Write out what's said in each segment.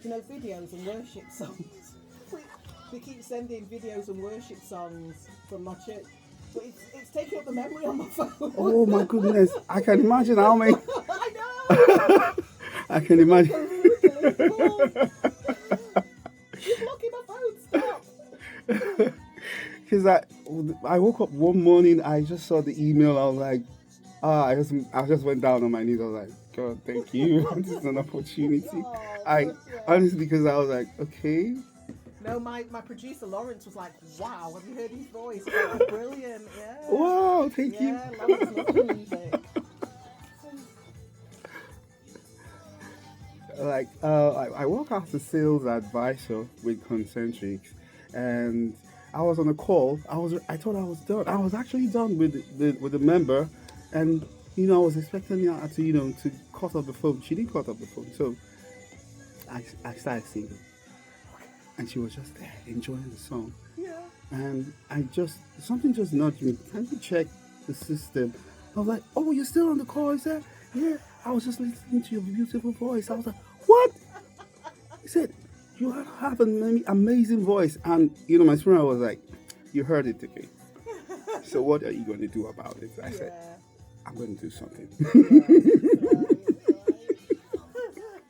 videos and worship songs. We keep sending videos and worship songs from my church, but it's taking up the memory on my phone. Oh my goodness! I can imagine how many. I know. I can imagine. You're blocking my phone. Stop. Because I woke up one morning, I just saw the email. I was like, I just went down on my knees. I was like, God, thank you. This is an opportunity. Oh, I bless you. honestly, because I was like, okay. No, my producer Lawrence was like, "Wow, have you heard his voice? Oh, brilliant! Yeah, Wow, thank you. yeah." Lawrence loves the music. Like I work as a sales advisor with Concentrics, and I was on a call. I thought I was done. I was actually done with the member, and I was expecting her to to cut off the phone. She didn't cut off the phone, so I started singing, and she was just there enjoying the song, Yeah. and I just something just nudged me. Can you check the system? I was like, oh, you're still on the call? He said, yeah. I was just listening to your beautiful voice. I was like, what? He said, you have an amazing voice. And, my spirit was like, you heard it, okay? So what are you going to do about it? I said, Yeah. I'm going to do something. Right. Oh gosh.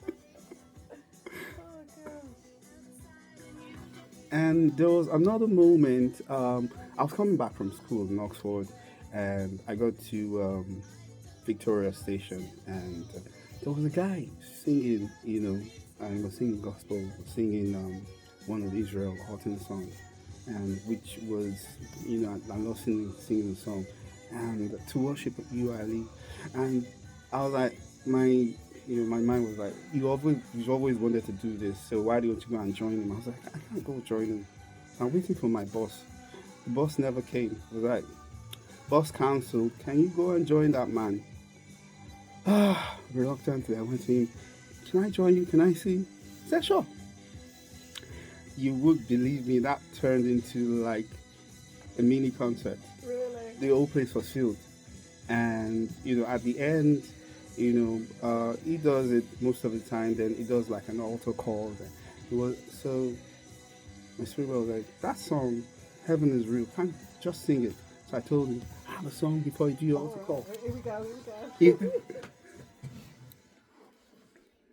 And there was another moment. I was coming back from school in Oxford, and I got to Victoria Station, and there was a guy singing, and he was singing gospel, singing one of Israel Houghton songs, and which was, I love singing the song, and to worship you, Ali, and I was like, my mind was like, you've always wanted to do this, so why don't you go and join him? I was like, I can't go join him. I'm waiting for my boss. The boss never came. I was like, boss cancelled. Can you go and join that man? Reluctantly, I went to him. Can I join you? Can I sing? He said, sure. You would believe me, that turned into like a mini concert. Really? The whole place was filled. And, at the end, he does it most of the time, then he does like an altar call. It was so my spirit was like, that song, Heaven is Real, can't just sing it. So I told him, have a song before you do your altar call. Here we go. Yeah.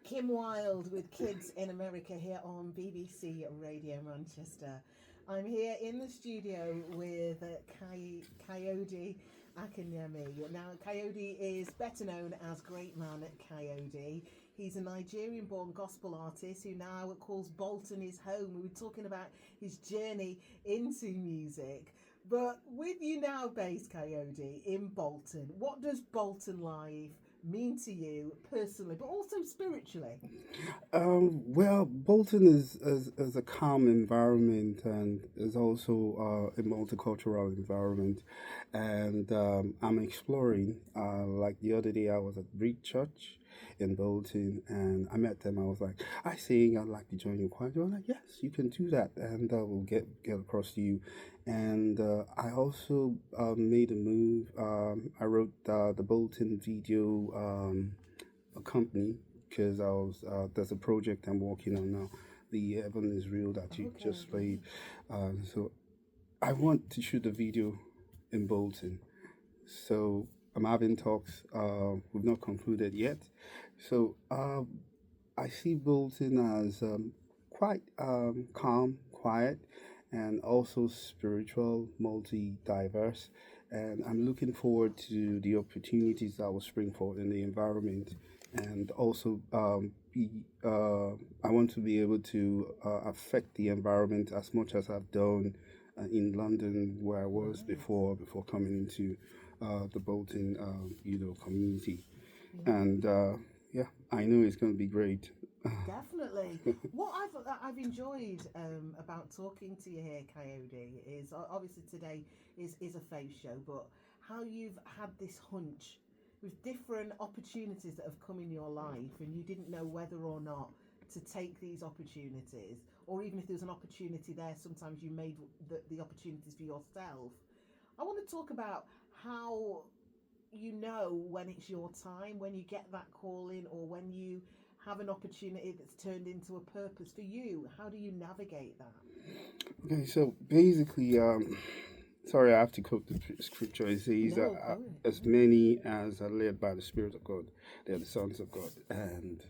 Kim Wilde with Kids in America here on BBC Radio Manchester. I'm here in the studio with Kayode Akinyemi. Now, Kayode is better known as Great Man Kayode. He's a Nigerian-born gospel artist who now calls Bolton his home. We were talking about his journey into music. But with you now based, Kayode, in Bolton, what does Bolton Live mean to you personally, but also spiritually? Well, Bolton is a calm environment and is also a multicultural environment. And I'm exploring. Like the other day, I was at Greek Church in Bolton and I met them. I was like, I sing, I'd like to join your choir. They were like, yes, you can do that. And we'll get across to you. And I also made a move. I wrote the Bolton video a company because I was there's a project I'm working on now, the Heaven is Real that you just played. So I want to shoot a video in Bolton. So I'm having talks. We've not concluded yet. So I see Bolton as quite calm, quiet, and also spiritual, multi-diverse. And I'm looking forward to the opportunities that will spring forth in the environment. And also, I want to be able to affect the environment as much as I've done in London, where I was before coming into the Bolton, community. And yeah, I know it's going to be great. Definitely. What I've enjoyed about talking to you here, Kayode, is obviously today is a face show, but how you've had this hunch with different opportunities that have come in your life, and you didn't know whether or not to take these opportunities, or even if there was an opportunity there, sometimes you made the opportunities for yourself. I want to talk about how you know when it's your time, when you get that call in, or when you have an opportunity that's turned into a purpose for you. How do you navigate that? Okay, so basically, sorry, I have to quote the scripture. It says, No, go ahead. as many as are led by the Spirit of God, they are the sons of God. And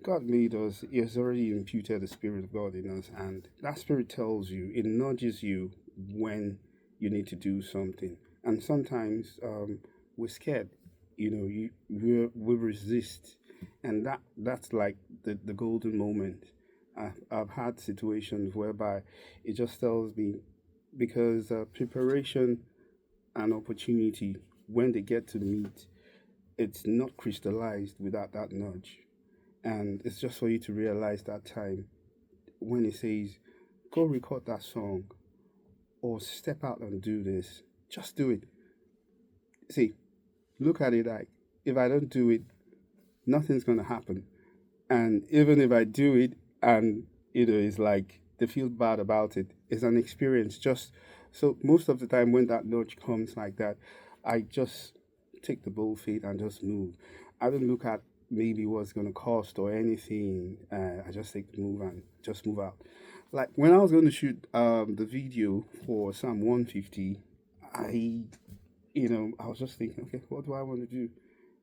God made us, He has already imputed the Spirit of God in us. And that Spirit tells you, it nudges you when you need to do something. And sometimes we're scared, we resist. And that's like the golden moment. I've had situations whereby it just tells me, because preparation and opportunity, when they get to meet, it's not crystallized without that nudge. And it's just for you to realize that time when it says, go record that song or step out and do this, just do it. See, look at it like, if I don't do it, nothing's going to happen. And even if I do it and, it's like they feel bad about it, it's an experience. Just so most of the time when that nudge comes like that, I just take the bold faith and just move. I don't look at maybe what's going to cost or anything. I just take the move and just move out. Like when I was going to shoot the video for Psalm 150, I was just thinking, okay, what do I want to do?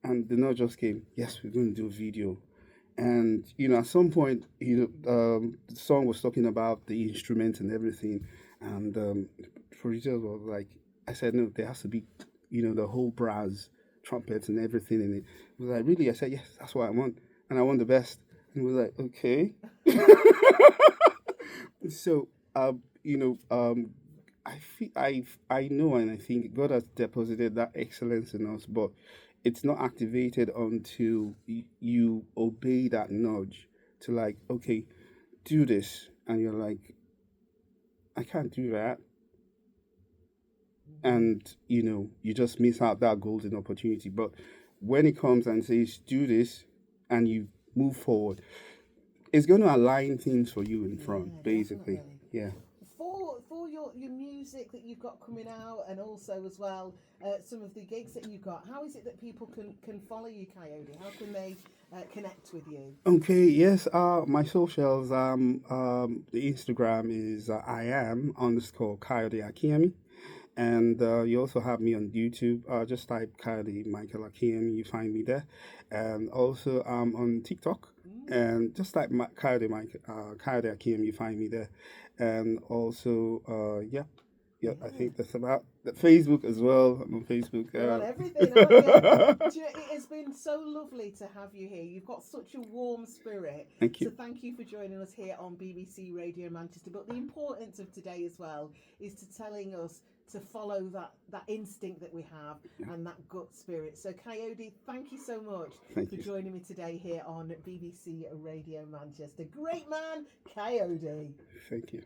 And the nudge just came, yes, we're going to do a video. And, at some point, the song was talking about the instruments and everything. And the producer was like, I said, no, there has to be, the whole brass, trumpets and everything in it. He was like, really? I said, yes, that's what I want. And I want the best. And he was like, okay. So, I know and I think God has deposited that excellence in us, but it's not activated until you obey that nudge to like, okay, do this. And you're like, I can't do that. And, you just miss out that golden opportunity. But when it comes and says, do this, and you move forward, it's going to align things for you in front, basically. Definitely. Yeah. For your music that you've got coming out, and also as well some of the gigs that you've got, how is it that people can follow you, Kayode? How can they connect with you? Okay, yes, my socials, the Instagram is I am _ Kayode Akinyemi. And you also have me on YouTube. Just type Kayode Michael Akinyemi, you find me there. And also on TikTok. And just type Kayode Akinyemi, you find me there. And also, yeah, I think that's about the Facebook as well. I'm on Facebook. You're on everything, aren't you? Do you know, it has been so lovely to have you here. You've got such a warm spirit. Thank you. So thank you for joining us here on BBC Radio Manchester. But the importance of today as well is to telling us to follow that instinct that we have and that gut spirit. So Kayode, thank you so much for joining me today here on BBC Radio Manchester. Great man, Kayode. Thank you.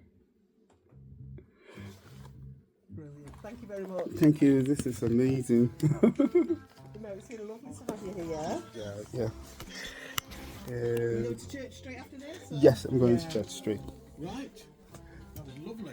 Brilliant. Thank you very much. Thank you. This is amazing. No, it's been lovely to have you here. Yeah. You go to church straight after this? Or? Yes, I'm going to church straight. Right. That was lovely.